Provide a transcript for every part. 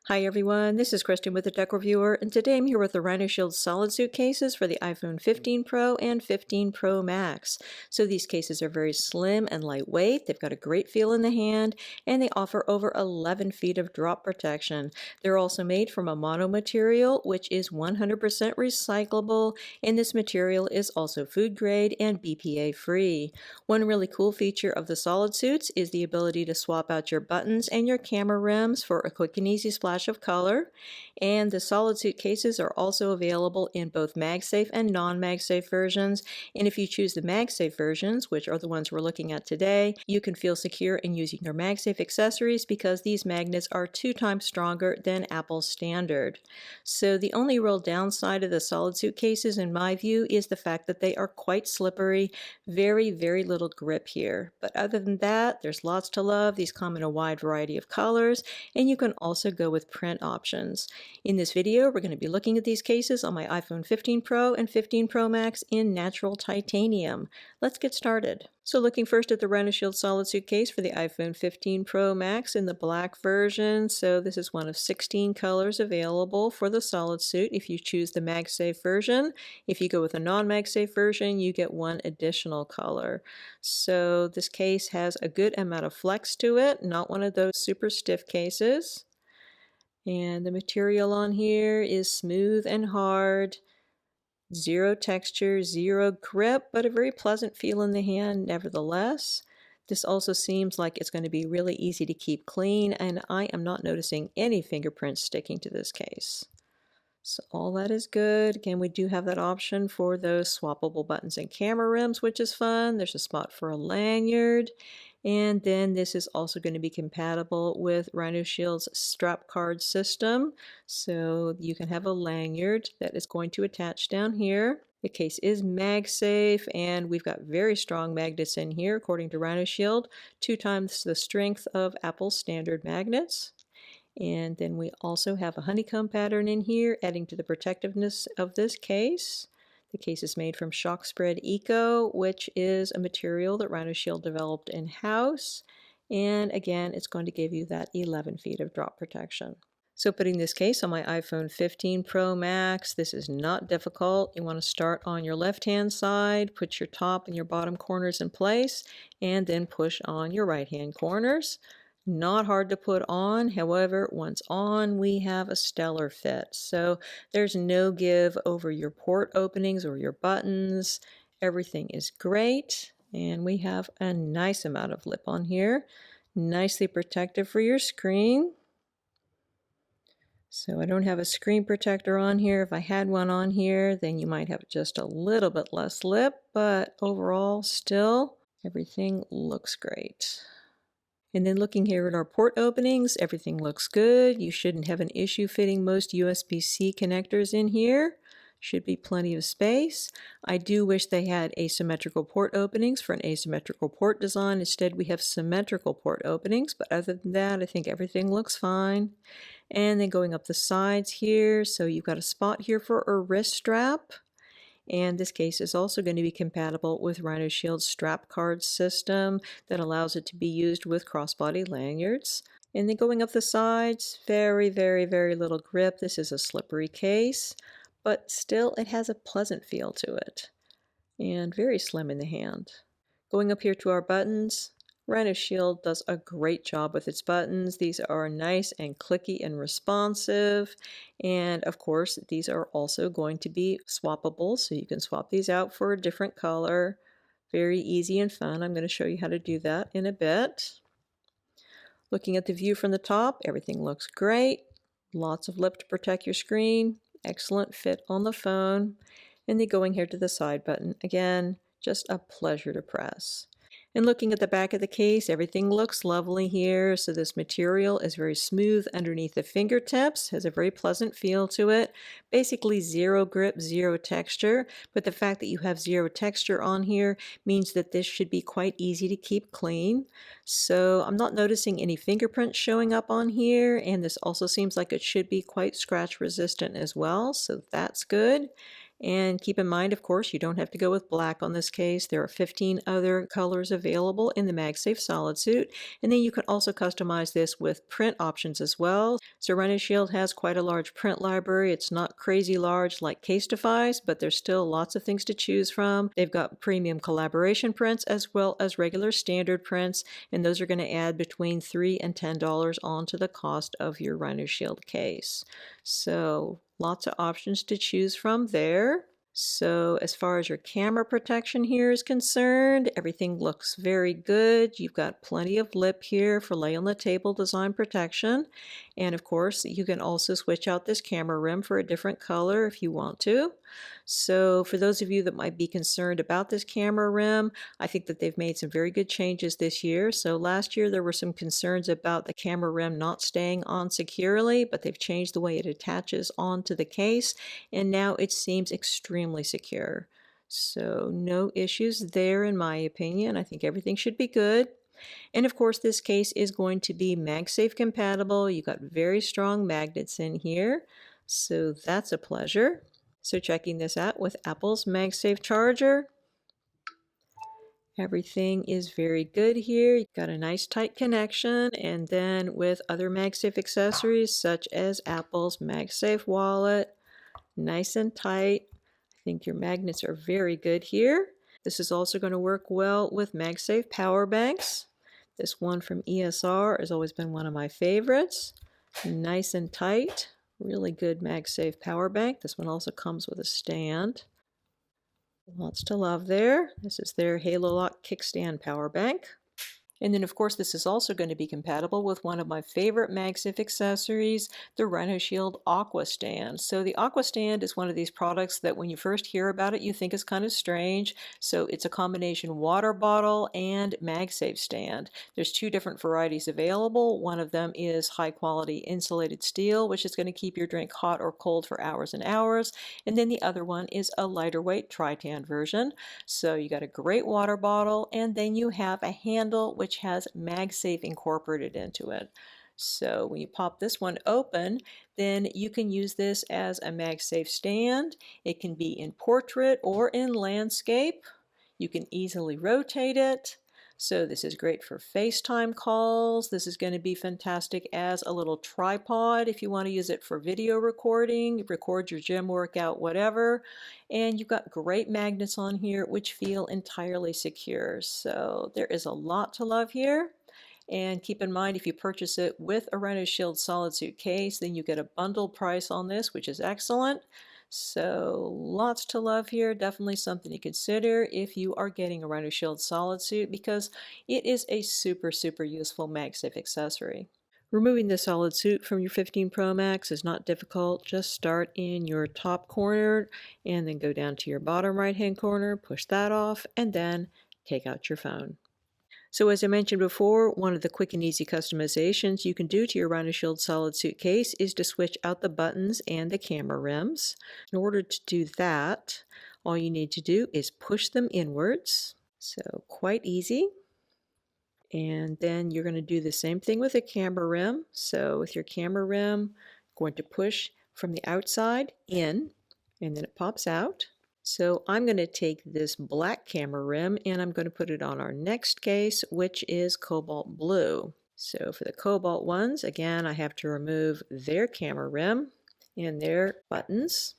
Hi everyone, this is Kristen with the Tech Reviewer, and today I'm here with the RHINOSHIELD SolidSuit cases for the iPhone 15 Pro and 15 Pro Max. So these cases are very slim and lightweight, they've got a great feel in the hand, and they offer over 11 feet of drop protection. They're also made from a mono material, which is 100% recyclable, and this material is also food grade and BPA free. One really cool feature of the SolidSuits is the ability to swap out your buttons and your camera rims for a quick and easy splash of color, and the SolidSuit cases are also available in both MagSafe and non-MagSafe versions. And if you choose the MagSafe versions, which are the ones we're looking at today, you can feel secure in using your MagSafe accessories because these magnets are 2 times stronger than Apple's standard. So the only real downside of the SolidSuit cases, in my view, is the fact that they are quite slippery, very little grip here. But other than that, there's lots to love. These come in a wide variety of colors, and you can also go with print options. In this video, we're going to be looking at these cases on my iPhone 15 Pro and 15 Pro Max in natural titanium. Let's get started. So looking first at the RHINOSHIELD SolidSuit case for the iPhone 15 Pro Max in the black version. So this is one of 16 colors available for the SolidSuit if you choose the MagSafe version. If you go with a non-MagSafe version, you get one additional color. So this case has a good amount of flex to it, not one of those super stiff cases. And the material on here is smooth and hard, zero texture, zero grip, but a very pleasant feel in the hand nevertheless. This also seems like it's going to be really easy to keep clean, and I am not noticing any fingerprints sticking to this case. So all that is good. Again, we do have that option for those swappable buttons and camera rims, which is fun. There's a spot for a lanyard. And then this is also going to be compatible with RHINOSHIELD's strap card system. So you can have a lanyard that is going to attach down here. The case is MagSafe, and we've got very strong magnets in here, according to RHINOSHIELD, 2 times the strength of Apple's standard magnets. And then we also have a honeycomb pattern in here, adding to the protectiveness of this case. The case is made from Shock Spread Eco, which is a material that RHINOSHIELD developed in-house. And again, it's going to give you that 11 feet of drop protection. So putting this case on my iPhone 15 Pro Max, this is not difficult. You want to start on your left-hand side, put your top and your bottom corners in place, and then push on your right-hand corners. Not hard to put on, however, once on, we have a stellar fit. So there's no give over your port openings or your buttons. Everything is great, and we have a nice amount of lip on here. Nicely protective for your screen. So I don't have a screen protector on here. If I had one on here, then you might have just a little bit less lip, but overall, still, everything looks great. And then looking here at our port openings, everything looks good. You shouldn't have an issue fitting most USB-C connectors in here. Should be plenty of space. I do wish they had asymmetrical port openings for an asymmetrical port design. Instead, we have symmetrical port openings, but other than that, I think everything looks fine. And then going up the sides here, so you've got a spot here for a wrist strap. And this case is also going to be compatible with RHINOSHIELD's strap card system that allows it to be used with crossbody lanyards. And then going up the sides, very little grip. This is a slippery case, but still it has a pleasant feel to it and very slim in the hand. Going up here to our buttons, RHINOSHIELD does a great job with its buttons. These are nice and clicky and responsive. And of course, these are also going to be swappable, so you can swap these out for a different color. Very easy and fun. I'm going to show you how to do that in a bit. Looking at the view from the top, everything looks great. Lots of lip to protect your screen. Excellent fit on the phone. And then going here to the side button, again, just a pleasure to press. And looking at the back of the case, everything looks lovely here. So this material is very smooth underneath the fingertips, has a very pleasant feel to it. Basically zero grip, zero texture, but the fact that you have zero texture on here means that this should be quite easy to keep clean. So I'm not noticing any fingerprints showing up on here, and this also seems like it should be quite scratch resistant as well, so that's good. And keep in mind, of course, you don't have to go with black on this case. There are 15 other colors available in the MagSafe SolidSuit. And then you can also customize this with print options as well. So RHINOSHIELD has quite a large print library. It's not crazy large like Casetify's, but there's still lots of things to choose from. They've got premium collaboration prints as well as regular standard prints, and those are going to add between $3 and $10 onto the cost of your RHINOSHIELD case. So lots of options to choose from there. So as far as your camera protection here is concerned, everything looks very good. You've got plenty of lip here for lay on the table design protection. And of course, you can also switch out this camera rim for a different color if you want to. So for those of you that might be concerned about this camera rim, I think that they've made some very good changes this year. So last year there were some concerns about the camera rim not staying on securely, but they've changed the way it attaches onto the case, and now it seems extremely secure. So no issues there in my opinion. I think everything should be good. And of course, this case is going to be MagSafe compatible. You've got very strong magnets in here, so that's a pleasure. So checking this out with Apple's MagSafe charger. Everything is very good here. You've got a nice tight connection, and then with other MagSafe accessories such as Apple's MagSafe wallet, nice and tight. I think your magnets are very good here. This is also going to work well with MagSafe power banks. This one from ESR has always been one of my favorites. Nice and tight. Really good MagSafe power bank. This one also comes with a stand. Lots to love there. This is their Halo Lock kickstand power bank. And then, of course, this is also going to be compatible with one of my favorite MagSafe accessories, the RHINOSHIELD Aqua Stand. So the Aqua Stand is one of these products that when you first hear about it, you think is kind of strange. So it's a combination water bottle and MagSafe stand. There's two different varieties available. One of them is high quality insulated steel, which is going to keep your drink hot or cold for hours and hours. And then the other one is a lighter weight Tritan version. So you got a great water bottle, and then you have a handle which has MagSafe incorporated into it. So when you pop this one open, then you can use this as a MagSafe stand. It can be in portrait or in landscape. You can easily rotate it. So this is great for FaceTime calls. This is going to be fantastic as a little tripod if you want to use it for video recording, record your gym workout, whatever. And you've got great magnets on here which feel entirely secure. So there is a lot to love here. And keep in mind, if you purchase it with a RHINOSHIELD SolidSuit case, then you get a bundle price on this, which is excellent. So lots to love here. Definitely something to consider if you are getting a RHINOSHIELD SolidSuit, because it is a super useful MagSafe accessory. Removing the SolidSuit from your 15 Pro Max is not difficult. Just start in your top corner and then go down to your bottom right hand corner, push that off, and then take out your phone. So as I mentioned before, one of the quick and easy customizations you can do to your RHINOSHIELD SolidSuit case is to switch out the buttons and the camera rims. In order to do that, all you need to do is push them inwards. So quite easy. And then you're going to do the same thing with the camera rim. So with your camera rim, going to push from the outside in, and then it pops out. So I'm going to take this black camera rim and I'm going to put it on our next case, which is Cobalt Blue. So for the Cobalt ones, again, I have to remove their camera rim and their buttons.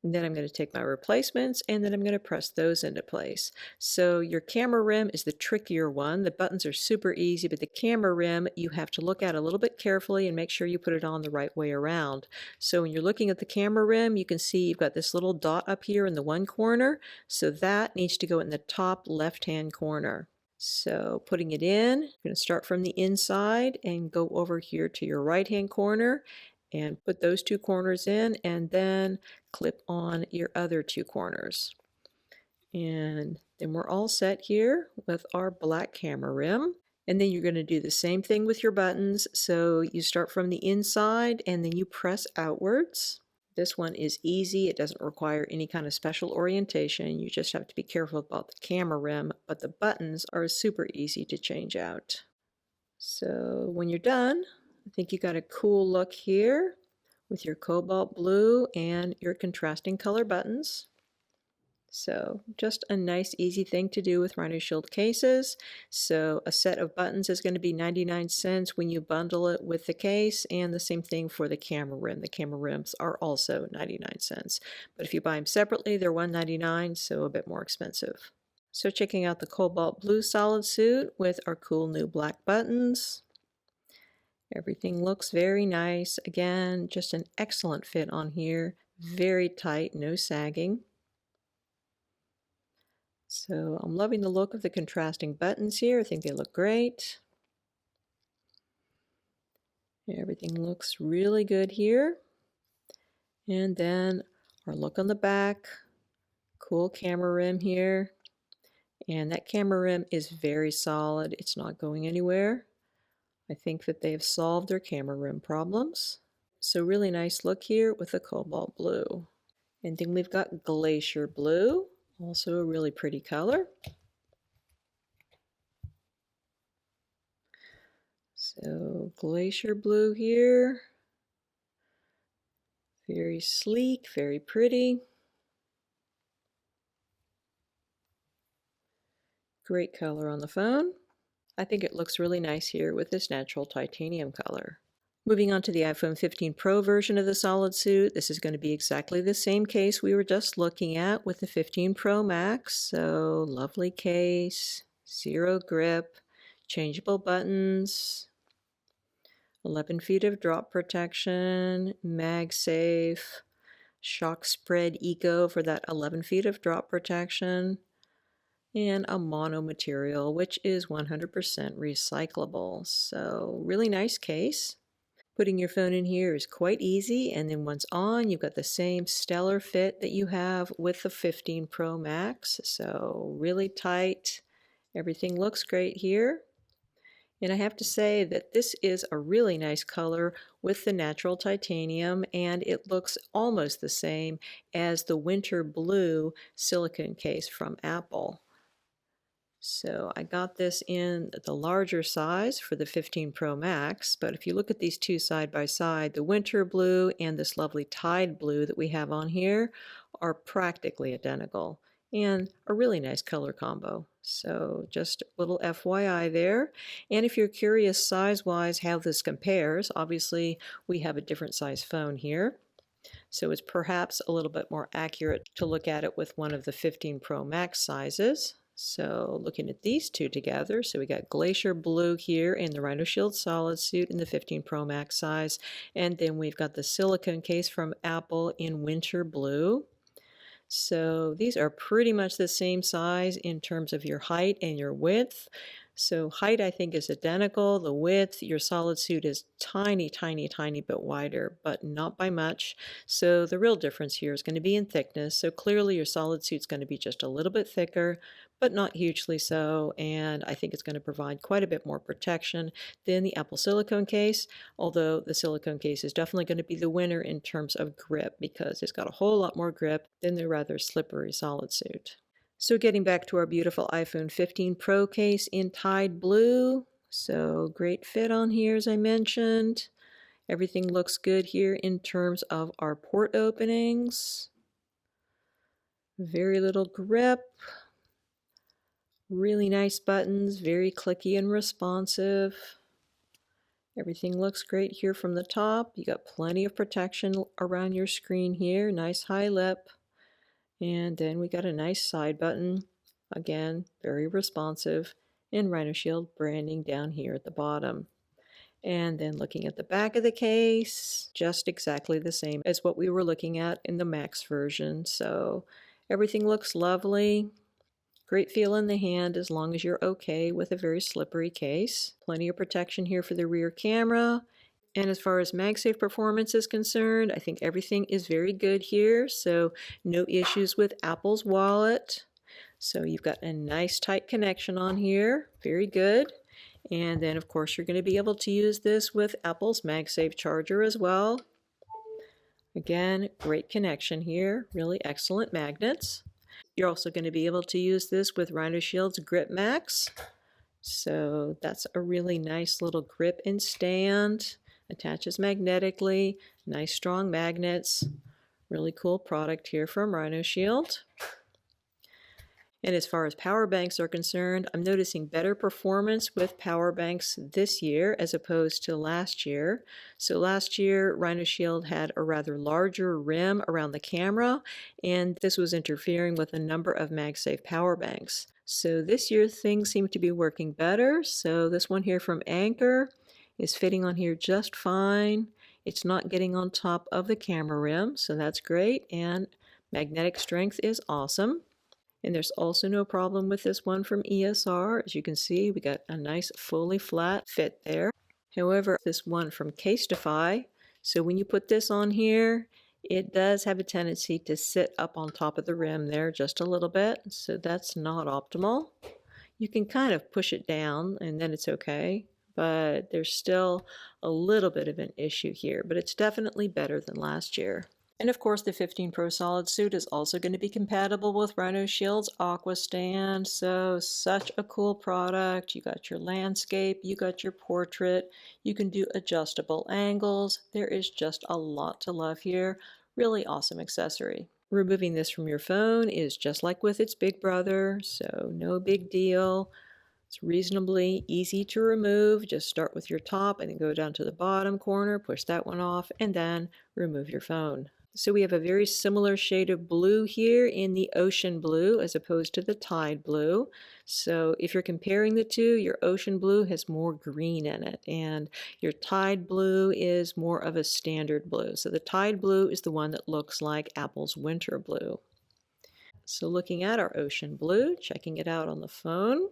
And then I'm going to take my replacements and then I'm going to press those into place. So your camera rim is the trickier one. The buttons are super easy, but the camera rim you have to look at a little bit carefully and make sure you put it on the right way around. So when you're looking at the camera rim, you can see you've got this little dot up here in the one corner. So that needs to go in the top left-hand corner. So putting it in, you're going to start from the inside and go over here to your right-hand corner and put those two corners in, and then clip on your other two corners. And then we're all set here with our black camera rim. And then you're going to do the same thing with your buttons. So you start from the inside and then you press outwards. This one is easy. It doesn't require any kind of special orientation. You just have to be careful about the camera rim, but the buttons are super easy to change out. So when you're done, I think you got a cool look here with your cobalt blue and your contrasting color buttons. So just a nice easy thing to do with RhinoShield cases. So a set of buttons is going to be 99 cents when you bundle it with the case, and the same thing for the camera rim. The camera rims are also 99 cents. But if you buy them separately, they're $1.99, so a bit more expensive. So checking out the Cobalt Blue SolidSuit with our cool new black buttons. Everything looks very nice. Again, just an excellent fit on here. Very tight, no sagging. So I'm loving the look of the contrasting buttons here. I think they look great. Everything looks really good here. And then our look on the back. Cool camera rim here. And that camera rim is very solid. It's not going anywhere. I think that they have solved their camera rim problems. So really nice look here with the cobalt blue. And then we've got Glacier Blue, also a really pretty color. So Glacier Blue here, very sleek, very pretty. Great color on the phone. I think it looks really nice here with this natural titanium color. Moving on to the iPhone 15 Pro version of the SolidSuit, this is going to be exactly the same case we were just looking at with the 15 Pro Max. So lovely case, zero grip, changeable buttons, 11 feet of drop protection, MagSafe, shock spread eco for that 11 feet of drop protection, and a mono material, which is 100% recyclable. So really nice case. Putting your phone in here is quite easy, and then once on, you've got the same stellar fit that you have with the 15 Pro Max. So really tight. Everything looks great here. And I have to say that this is a really nice color with the natural titanium, and it looks almost the same as the winter blue silicone case from Apple. So I got this in the larger size for the 15 Pro Max, but if you look at these two side by side, the winter blue and this lovely tide blue that we have on here are practically identical and a really nice color combo. So just a little FYI there. And if you're curious size-wise how this compares, obviously we have a different size phone here. So it's perhaps a little bit more accurate to look at it with one of the 15 Pro Max sizes. So looking at these two together, so we got Glacier Blue here in the RhinoShield SolidSuit in the 15 Pro Max size, and then we've got the silicone case from Apple in Winter Blue. So these are pretty much the same size in terms of your height and your width. So height I think is identical. The width, your SolidSuit is tiny, tiny, tiny bit wider, but not by much. So the real difference here is going to be in thickness. So clearly your SolidSuit is going to be just a little bit thicker, but not hugely so, and I think it's going to provide quite a bit more protection than the Apple Silicone case, although the silicone case is definitely going to be the winner in terms of grip because it's got a whole lot more grip than the rather slippery SolidSuit. So getting back to our beautiful iPhone 15 Pro case in Tide Blue, so great fit on here as I mentioned. Everything looks good here in terms of our port openings. Very little grip. Really nice buttons, very clicky and responsive. Everything looks great here from the top. You got plenty of protection around your screen here, nice high lip. And then we got a nice side button, again, very responsive, and RhinoShield branding down here at the bottom. And then looking at the back of the case, just exactly the same as what we were looking at in the Max version. So everything looks lovely. Great feel in the hand as long as you're okay with a very slippery case. Plenty of protection here for the rear camera. And as far as MagSafe performance is concerned, I think everything is very good here. So no issues with Apple's wallet. So you've got a nice tight connection on here. Very good. And then of course you're going to be able to use this with Apple's MagSafe charger as well. Again, great connection here. Really excellent magnets. You're also going to be able to use this with RhinoShield's Grip Max. So that's a really nice little grip and stand. Attaches magnetically, nice strong magnets. Really cool product here from RHINOSHIELD. And as far as power banks are concerned, I'm noticing better performance with power banks this year as opposed to last year. So last year, RHINOSHIELD had a rather larger rim around the camera, and this was interfering with a number of MagSafe power banks. So this year, things seem to be working better. So this one here from Anchor is fitting on here just fine. It's not getting on top of the camera rim, so that's great, and magnetic strength is awesome. And there's also no problem with this one from ESR. As you can see, we got a nice fully flat fit there. However, this one from Casetify, so when you put this on here, it does have a tendency to sit up on top of the rim there just a little bit, so that's not optimal. You can kind of push it down and then it's okay, but there's still a little bit of an issue here, but it's definitely better than last year. And of course, the 15 Pro SolidSuit is also going to be compatible with RHINOSHIELD's Aqua Stand. So such a cool product. You got your landscape, you got your portrait, you can do adjustable angles. There is just a lot to love here. Really awesome accessory. Removing this from your phone is just like with its big brother, so no big deal. It's reasonably easy to remove. Just start with your top and then go down to the bottom corner, push that one off, and then remove your phone. So we have a very similar shade of blue here in the ocean blue as opposed to the tide blue. So if you're comparing the two, your ocean blue has more green in it and your tide blue is more of a standard blue. So the tide blue is the one that looks like Apple's winter blue. So looking at our ocean blue, checking it out on the phone.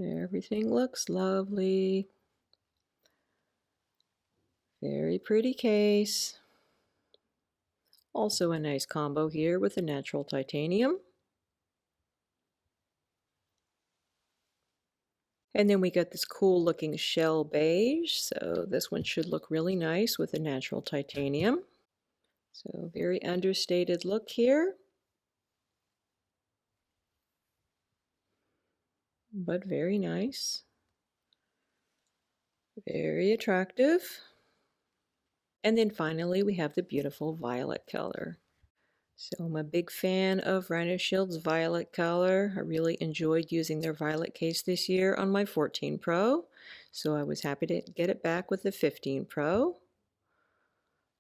Everything looks lovely. Very pretty case. Also a nice combo here with the natural titanium. And then we got this cool looking shell beige, so this one should look really nice with the natural titanium. So very understated look here, but very nice. Very attractive. And then finally we have the beautiful violet color. So I'm a big fan of RHINOSHIELD's violet color. I really enjoyed using their violet case this year on my 14 Pro. So I was happy to get it back with the 15 Pro.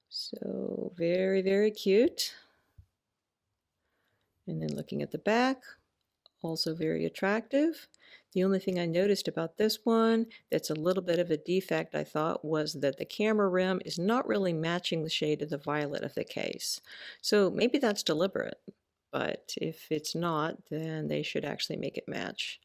So very, very cute. And then looking at the back, also very attractive. The only thing I noticed about this one that's a little bit of a defect, I thought, was that the camera rim is not really matching the shade of the violet of the case. So maybe that's deliberate, but if it's not, then they should actually make it match.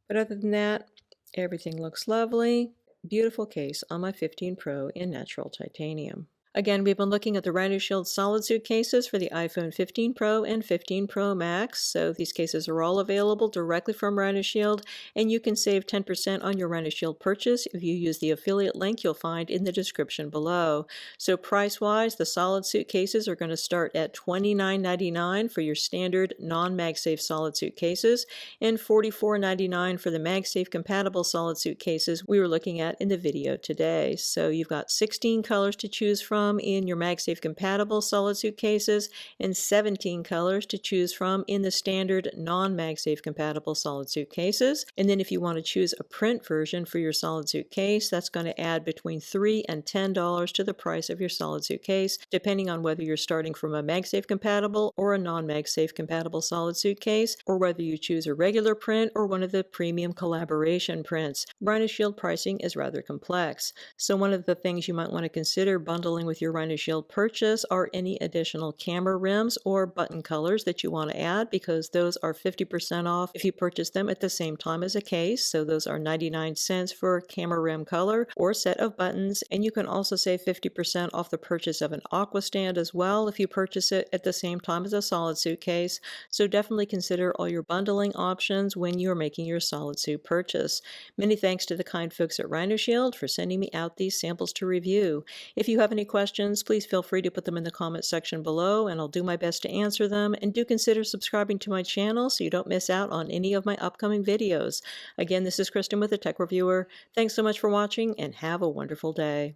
But other than that, everything looks lovely. Beautiful case on my 15 Pro in natural titanium. Again, we've been looking at the RHINOSHIELD SolidSuit cases for the iPhone 15 Pro and 15 Pro Max. So these cases are all available directly from RHINOSHIELD, and you can save 10% on your RHINOSHIELD purchase if you use the affiliate link you'll find in the description below. So price-wise, the SolidSuit cases are going to start at $29.99 for your standard non-MagSafe SolidSuit cases, and $44.99 for the MagSafe compatible SolidSuit cases we were looking at in the video today. So you've got 16 colors to choose from in your MagSafe compatible SolidSuit cases and 17 colors to choose from in the standard non-MagSafe compatible SolidSuit cases. And then if you want to choose a print version for your SolidSuit case, that's going to add between $3 and $10 to the price of your SolidSuit case, depending on whether you're starting from a MagSafe compatible or a non-MagSafe compatible SolidSuit case, or whether you choose a regular print or one of the premium collaboration prints. RHINOSHIELD pricing is rather complex. So one of the things you might want to consider bundling with your RHINOSHIELD purchase are any additional camera rims or button colors that you want to add, because those are 50% off if you purchase them at the same time as a case. So those are 99 cents for camera rim color or set of buttons, and you can also save 50% off the purchase of an Aqua Stand as well if you purchase it at the same time as a SolidSuit case. So definitely consider all your bundling options when you are making your SolidSuit purchase. Many thanks to the kind folks at RHINOSHIELD for sending me out these samples to review. If you have any questions questions, please feel free to put them in the comment section below, and I'll do my best to answer them. And do consider subscribing to my channel so you don't miss out on any of my upcoming videos. Again, this is Kristen with the Tech Reviewer. Thanks so much for watching, and have a wonderful day.